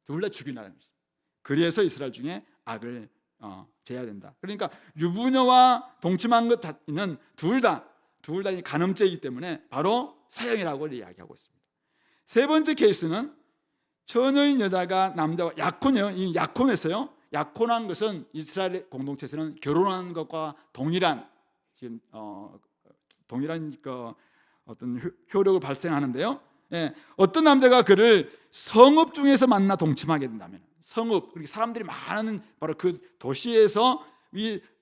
둘 다 죽이라는 것입니다. 그래서 이스라엘 중에 악을 제해야 된다. 그러니까 유부녀와 동침한 것은 둘 다 간음죄이기 때문에 바로 사형이라고 이야기하고 있습니다. 세 번째 케이스는 처녀인 여자가 남자와 약혼이에요. 이 약혼에서요, 약혼한 것은 이스라엘 공동체에서는 결혼한 것과 동일한 지금 동일한 어떤 효력을 발생하는데요. 어떤 남자가 그를 성읍 중에서 만나 동침하게 된다면, 성읍, 사람들이 많은 바로 그 도시에서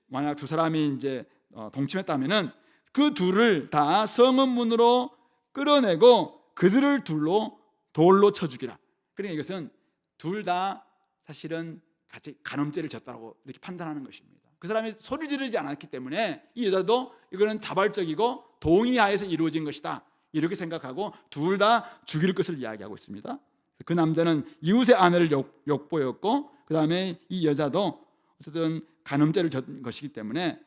만약 두 사람이 이제 동침했다면은 그 둘을 다 성읍 문으로 끌어내고 그들을 돌로 쳐 죽이라. 그러니까 이것은 둘 다 사실은 같이 간음죄를 졌다고 이렇게 판단하는 것입니다. 그 사람이 소리 지르지 않았기 때문에 이 여자도 이거는 자발적이고 동의하에서 이루어진 것이다, 이렇게 생각하고 둘 다 죽일 것을 이야기하고 있습니다. 그 남자는 이웃의 아내를 욕보였고, 그 다음에 이 여자도 어쨌든 간음죄를 졌던 것이기 때문에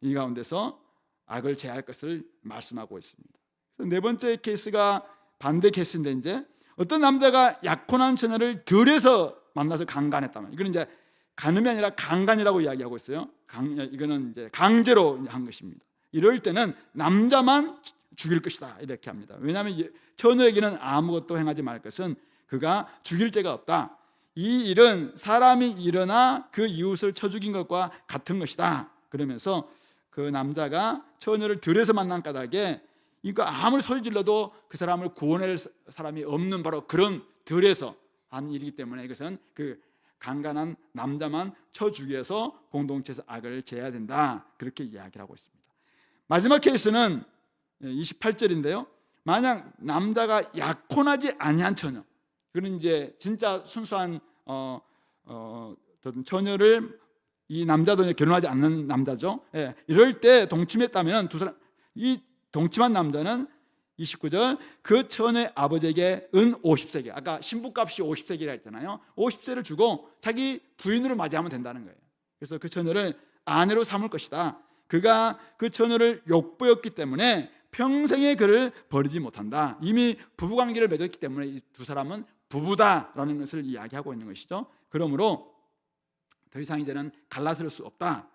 이 가운데서 악을 제할 것을 말씀하고 있습니다. 그래서 네 번째 케이스가 반대 케이스인데, 이제 어떤 남자가 약혼한 처녀를 들에서 만나서 강간했다면, 이거는 이제 간음이 아니라 강간이라고 이야기하고 있어요. 이거는 이제 강제로 한 것입니다. 이럴 때는 남자만 죽일 것이다, 이렇게 합니다. 왜냐하면 처녀에게는 아무것도 행하지 말 것은 그가 죽일 죄가 없다. 이 일은 사람이 일어나 그 이웃을 쳐 죽인 것과 같은 것이다. 그러면서 그 남자가 처녀를 들에서 만난 까닭에 이거 아무리 소리 질러도 그 사람을 구원할 사람이 없는 바로 그런 들에서 한 일이기 때문에 이것은 그 강간한 남자만 쳐 죽여서 공동체에서 악을 제해야 된다, 그렇게 이야기를 하고 있습니다. 마지막 케이스는 28절인데요. 만약 남자가 약혼하지 아니한 처녀, 그는 이제 진짜 순수한 처녀를, 이 남자도 결혼하지 않는 남자죠. 이럴 때 동침했다면 이 동침한 남자는 29절 그 처녀의 아버지에게 은 50세겔, 아까 신부값이 50세겔이라 했잖아요. 50세를 주고 자기 부인으로 맞이하면 된다는 거예요. 그래서 그 처녀를 아내로 삼을 것이다. 그가 그 처녀를 욕보였기 때문에 평생에 그를 버리지 못한다. 이미 부부관계를 맺었기 때문에 이 두 사람은 부부다라는 것을 이야기하고 있는 것이죠. 그러므로 더 이상 이제는 갈라설 수 없다.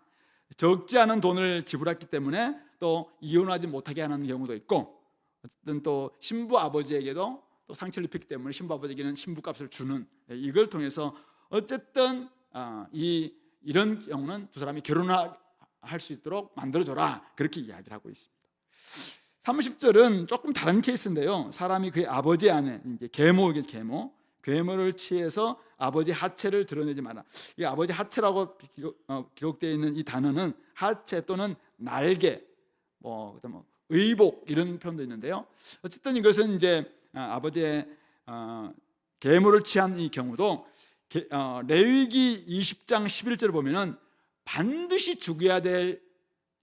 적지 않은 돈을 지불했기 때문에 또 이혼하지 못하게 하는 경우도 있고, 어쨌든 또 신부 아버지에게도 또 상처를 입혔기 때문에 신부 아버지에게는 신부값을 주는, 이걸 통해서 어쨌든 이런 경우는 두 사람이 결혼할 수 있도록 만들어줘라, 그렇게 이야기를 하고 있습니다. 30절은 조금 다른 케이스인데요. 사람이 그의 아버지 안에 이제 계모를 취해서 아버지 하체를 드러내지 마라. 이 아버지 하체라고 기록되어 있는 이 단어는 하체 또는 날개, 의복, 이런 표현도 있는데요. 어쨌든 이것은 이제 아버지의 계모를 취한 이 경우도 레위기 20장 11절을 보면은 반드시 죽여야 될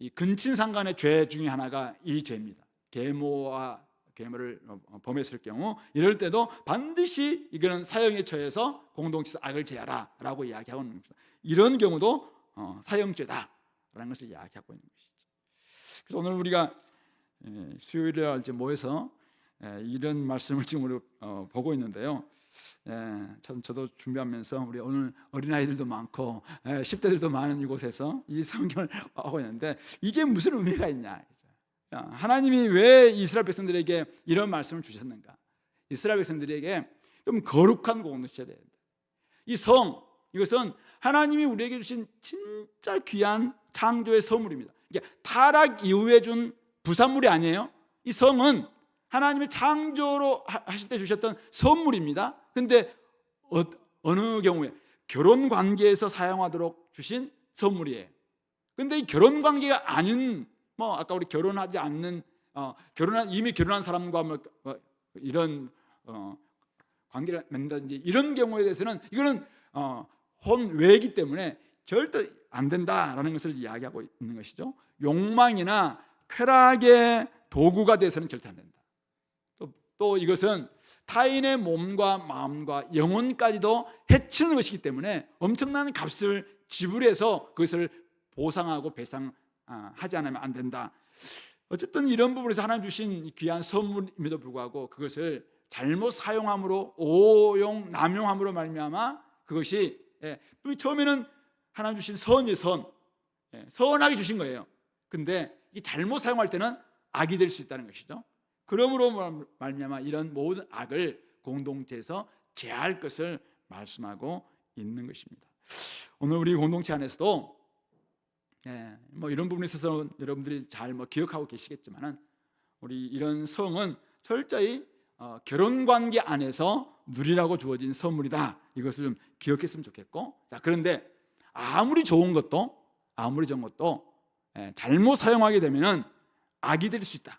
이 근친상간의 죄 중에 하나가 이 죄입니다. 계모를 범했을 경우, 이럴 때도 반드시 이거는 사형에 처해서 공동체에서 악을 제하라라고 이야기하고 있는 겁니다. 이런 경우도 사형죄다라는 것을 이야기하고 있는 것이죠. 그래서 오늘 우리가 수요일에 이제 모여서 이런 말씀을 지금 우리 보고 있는데요. 저도 준비하면서 우리 오늘 어린아이들도 많고 10대들도 많은 이곳에서 이 성경을 하고 있는데 이게 무슨 의미가 있냐. 하나님이 왜 이스라엘 백성들에게 이런 말씀을 주셨는가? 이스라엘 백성들에게 좀 거룩한 공동체가 돼야 된다. 이 성, 이것은 하나님이 우리에게 주신 진짜 귀한 창조의 선물입니다. 이게 타락 이후에 준 부산물이 아니에요. 이 성은 하나님의 창조로 하실 때 주셨던 선물입니다. 근데 어느 경우에 결혼 관계에서 사용하도록 주신 선물이에요. 근데 이 결혼 관계가 아닌 뭐 아까 우리 결혼하지 않는 이미 결혼한 사람과 이런 관계를 맺는다든지 이런 경우에 대해서는 이거는 혼외이기 때문에 절대 안 된다라는 것을 이야기하고 있는 것이죠. 욕망이나 쾌락의 도구가 돼서는 절대 안 된다. 또 이것은 타인의 몸과 마음과 영혼까지도 해치는 것이기 때문에 엄청난 값을 지불해서 그것을 보상하고 배상하지 않으면 안 된다. 어쨌든 이런 부분에서 하나님 주신 귀한 선물임에도 불구하고 그것을 잘못 사용함으로 오용 남용함으로 말미암아 그것이 처음에는 하나님 주신 선이 선하게 주신 거예요. 근데 이 잘못 사용할 때는 악이 될 수 있다는 것이죠. 그러므로 말미암아 이런 모든 악을 공동체에서 제할 것을 말씀하고 있는 것입니다. 오늘 우리 공동체 안에서도 뭐 이런 부분에 있어서 여러분들이 잘 기억하고 계시겠지만은 우리 이런 성은 철저히 결혼 관계 안에서 누리라고 주어진 선물이다. 이것을 좀 기억했으면 좋겠고, 자 그런데 아무리 좋은 것도 잘못 사용하게 되면은 악이 될 수 있다.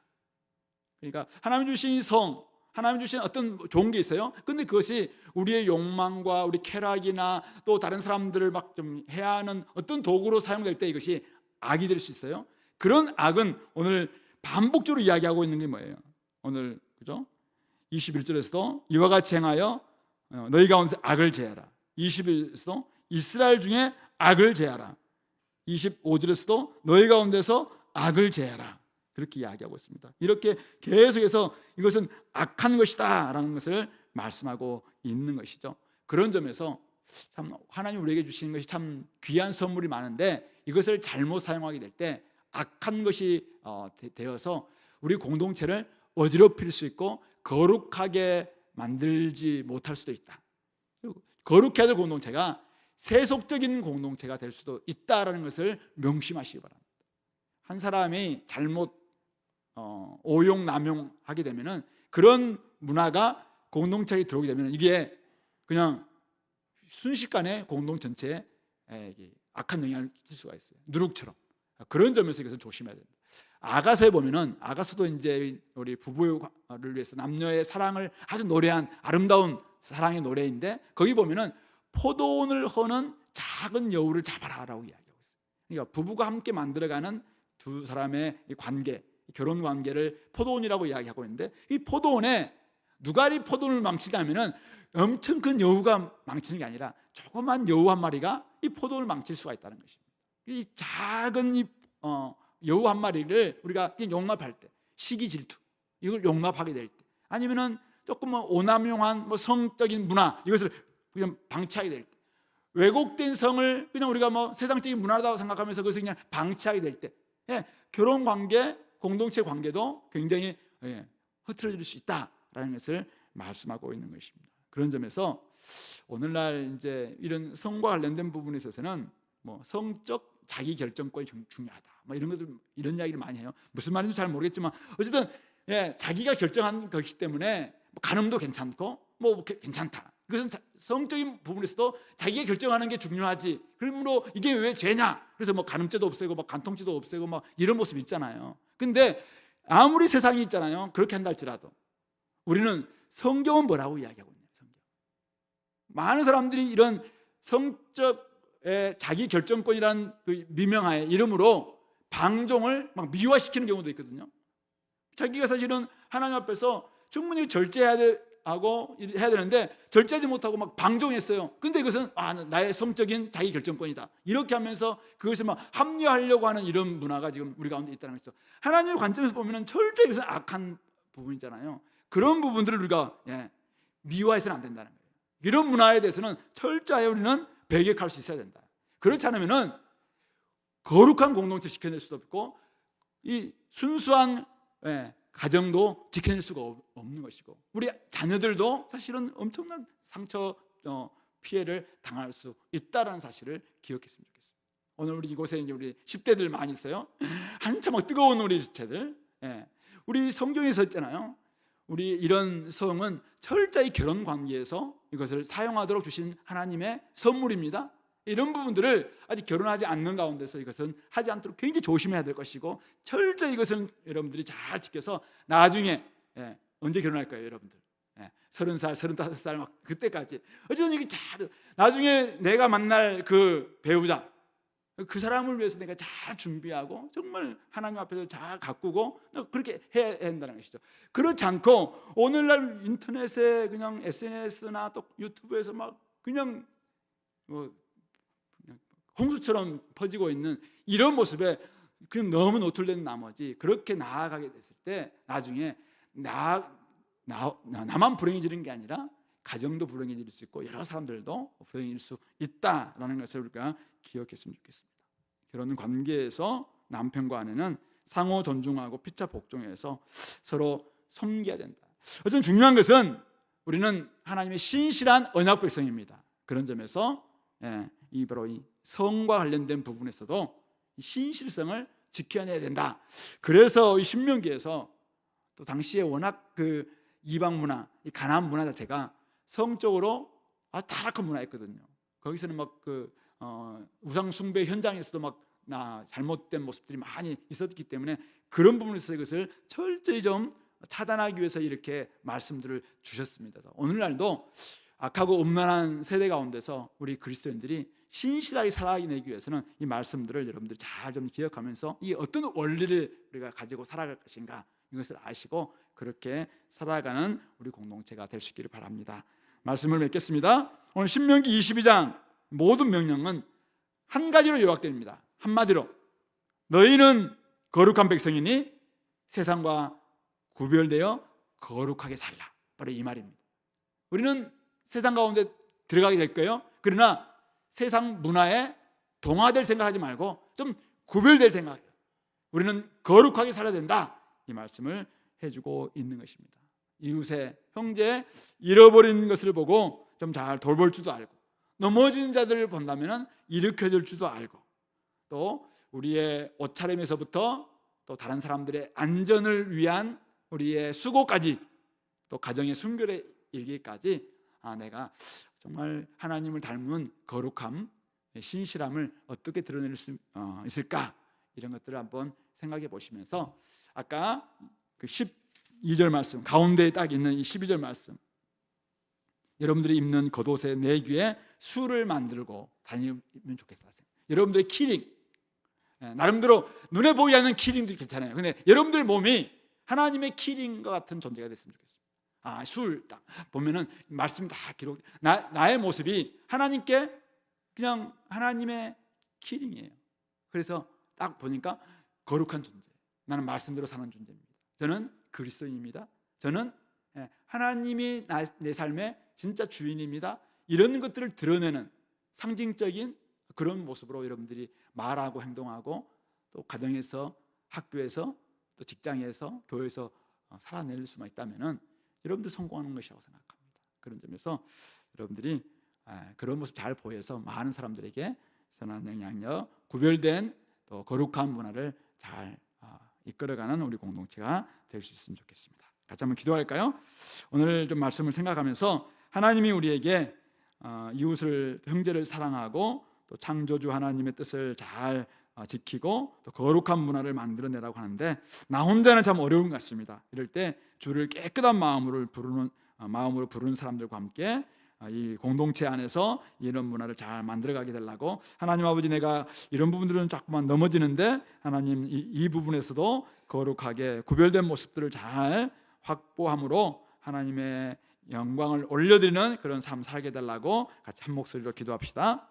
그러니까 하나님 주신 성, 하나님 주신 어떤 좋은 게 있어요. 근데 그것이 우리의 욕망과 우리 쾌락이나 또 다른 사람들을 막 좀 해야 하는 어떤 도구로 사용될 때 이것이 악이 될 수 있어요. 그런 악은 오늘 반복적으로 이야기하고 있는 게 뭐예요? 오늘 그죠? 21절에서도 이와 같이 행하여 너희 가운데 악을 제하라. 22절에서도 이스라엘 중에 악을 제하라. 25절에서도 너희 가운데서 악을 제하라. 그렇게 이야기하고 있습니다. 이렇게 계속해서 이것은 악한 것이다 라는 것을 말씀하고 있는 것이죠. 그런 점에서 참 하나님 우리에게 주시는 것이 참 귀한 선물이 많은데 이것을 잘못 사용하게 될 때 악한 것이 되어서 우리 공동체를 어지럽힐 수 있고 거룩하게 만들지 못할 수도 있다. 거룩해야 될 공동체가 세속적인 공동체가 될 수도 있다라는 것을 명심하시기 바랍니다. 한 사람이 잘못 오용 남용하게 되면은 그런 문화가 공동체에 들어오게 되면 이게 그냥 순식간에 공동 전체에 악한 영향을 끼칠 수가 있어요. 누룩처럼. 그런 점에서 이것을 조심해야 됩니다. 아가서에 보면은 아가서도 이제 우리 부부를 위해서 남녀의 사랑을 아주 노래한 아름다운 사랑의 노래인데 거기 보면은 포도원을 허는 작은 여우를 잡아라라고 이야기하고 있어요. 그러니까 부부가 함께 만들어가는 두 사람의 관계, 결혼 관계를 포도원이라고 이야기하고 있는데 이 포도원에 누가 이 포도원을 망치냐면은 엄청 큰 여우가 망치는 게 아니라 조그만 여우 한 마리가 이 포도원을 망칠 수가 있다는 것입니다. 이 작은 여우 한 마리를 우리가 용납할 때, 시기 질투 이걸 용납하게 될 때, 아니면은 조금 오남용한 성적인 문화 이것을 그냥 방치하게 될 때, 왜곡된 성을 그냥 우리가 세상적인 문화라고 생각하면서 그것을 그냥 방치하게 될 때, 결혼 관계, 공동체 관계도 굉장히 흐트러질 수 있다라는 것을 말씀하고 있는 것입니다. 그런 점에서 오늘날 이제 이런 성과 관련된 부분에 있어서는 성적 자기 결정권이 중요하다. 이런 것들 이런 이야기를 많이 해요. 무슨 말인지 잘 모르겠지만 어쨌든 자기가 결정한 것이기 때문에 간음도 괜찮고 괜찮다. 그것은 성적인 부분에서도 자기가 결정하는 게 중요하지. 그러므로 이게 왜 죄냐? 그래서 간음죄도 없애고 간통죄도 없애고 이런 모습이 있잖아요. 근데 아무리 세상이 있잖아요. 그렇게 한다 할지라도 우리는 성경은 뭐라고 이야기하고 있냐? 성경. 많은 사람들이 이런 성적 자기 결정권이라는 그 미명하에 이름으로 방종을 미화시키는 경우도 있거든요. 자기가 사실은 하나님 앞에서 충분히 절제해야 하고 해야 되는데 절제하지 못하고 방종했어요. 근데 이것은 나의 성적인 자기 결정권이다. 이렇게 하면서 그것을 합리화하려고 하는 이런 문화가 지금 우리 가운데 있다는 것이죠. 하나님의 관점에서 보면은 철저히 이것은 악한 부분이잖아요. 그런 부분들을 우리가 미화해서는 안 된다는 거예요. 이런 문화에 대해서는 철저히 우리는 배격할 수 있어야 된다. 그렇지 않으면은 거룩한 공동체 지켜낼 수도 없고 이 순수한 가정도 지켜낼 수가 없는 것이고 우리 자녀들도 사실은 엄청난 상처 피해를 당할 수 있다라는 사실을 기억했으면 좋겠습니다. 오늘 우리 이곳에 이제 우리 10대들 많이 있어요. 한참 뜨거운 우리 지체들. 우리 성경에서 있잖아요. 우리 이런 성은 철저히 결혼 관계에서 이것을 사용하도록 주신 하나님의 선물입니다. 이런 부분들을 아직 결혼하지 않는 가운데서 이것은 하지 않도록 굉장히 조심해야 될 것이고, 철저히 이것은 여러분들이 잘 지켜서 나중에 언제 결혼할 거예요, 여러분들? 30살, 35살 막 그때까지 어쨌든 이게 잘, 나중에 내가 만날 그 배우자, 그 사람을 위해서 내가 잘 준비하고 정말 하나님 앞에서 잘 가꾸고 그렇게 해야 한다는 것이죠. 그렇지 않고 오늘날 인터넷에 그냥 SNS나 또 유튜브에서 막 그냥 홍수처럼 퍼지고 있는 이런 모습에 그냥 너무 노출된 나머지 그렇게 나아가게 됐을 때 나중에 나만 불행해지는 게 아니라 가정도 불행해질 수 있고 여러 사람들도 불행해질 수 있다라는 것을 우리가 기억했으면 좋겠습니다. 결혼 관계에서 남편과 아내는 상호 존중하고 피차 복종해서 서로 섬겨야 된다. 어쨌든 중요한 것은 우리는 하나님의 신실한 언약 백성입니다. 그런 점에서 바로 이 성과 관련된 부분에서도 이 신실성을 지켜내야 된다. 그래서 이 신명기에서 또 당시에 워낙 그 이방 문화, 이 가나안 문화 자체가 성적으로 타락한 문화였거든요. 거기서는 막 그 우상 숭배 현장에서도 막 잘못된 모습들이 많이 있었기 때문에 그런 부분에서 이것을 철저히 좀 차단하기 위해서 이렇게 말씀들을 주셨습니다. 오늘날도 악하고 음란한 세대 가운데서 우리 그리스도인들이 신실하게 살아내기 위해서는 이 말씀들을 여러분들이 잘 좀 기억하면서 이 어떤 원리를 우리가 가지고 살아갈 것인가 이것을 아시고 그렇게 살아가는 우리 공동체가 될 수 있기를 바랍니다. 말씀을 맺겠습니다. 오늘 신명기 22장 모든 명령은 한 가지로 요약됩니다. 한마디로 너희는 거룩한 백성이니 세상과 구별되어 거룩하게 살라. 바로 이 말입니다. 우리는 세상 가운데 들어가게 될 거예요. 그러나 세상 문화에 동화될 생각하지 말고 좀 구별될 생각이에요. 우리는 거룩하게 살아야 된다. 이 말씀을 해주고 있는 것입니다. 이웃의 형제 잃어버린 것을 보고 좀 잘 돌볼 줄도 알고, 넘어진 자들을 본다면 일으켜줄 줄도 알고, 또 우리의 옷차림에서부터 또 다른 사람들의 안전을 위한 우리의 수고까지, 또 가정의 순결에 이르기까지 내가 정말 하나님을 닮은 거룩함, 신실함을 어떻게 드러낼 수 있을까, 이런 것들을 한번 생각해 보시면서 아까 그 12절 말씀 가운데에 딱 있는 이 12절 말씀, 여러분들이 입는 겉옷의 내귀에 술을 만들고 다니면 좋겠다. 여러분들의 키링, 나름대로 눈에 보이지 않는 키링도 괜찮아요. 근데 여러분들 몸이 하나님의 키링과 같은 존재가 됐으면 좋겠습니다. 술 딱 보면은 말씀 다 기록, 나의 모습이 하나님께 그냥 하나님의 키링이에요. 그래서 딱 보니까 거룩한 존재, 나는 말씀대로 사는 존재입니다. 저는 그리스도인입니다. 저는 하나님이 내 삶의 진짜 주인입니다. 이런 것들을 드러내는 상징적인 그런 모습으로 여러분들이 말하고 행동하고 또 가정에서, 학교에서, 또 직장에서, 교회에서 살아낼 수만 있다면 여러분들 성공하는 것이라고 생각합니다. 그런 점에서 여러분들이 그런 모습 잘 보여서 많은 사람들에게 선한 영향력, 구별된 또 거룩한 문화를 잘 이끌어가는 우리 공동체가 될 수 있으면 좋겠습니다. 같이 한번 기도할까요? 오늘 좀 말씀을 생각하면서 하나님이 우리에게 이웃을, 형제를 사랑하고 또 창조주 하나님의 뜻을 잘 지키고 또 거룩한 문화를 만들어내라고 하는데 나 혼자는 참 어려운 것 같습니다. 이럴 때 주를 깨끗한 마음으로 부르는 사람들과 함께 이 공동체 안에서 이런 문화를 잘 만들어가게 되려고, 하나님 아버지, 내가 이런 부분들은 자꾸만 넘어지는데 하나님 이 부분에서도 거룩하게 구별된 모습들을 잘 확보함으로 하나님의 영광을 올려드리는 그런 삶 살게 되려고 같이 한 목소리로 기도합시다.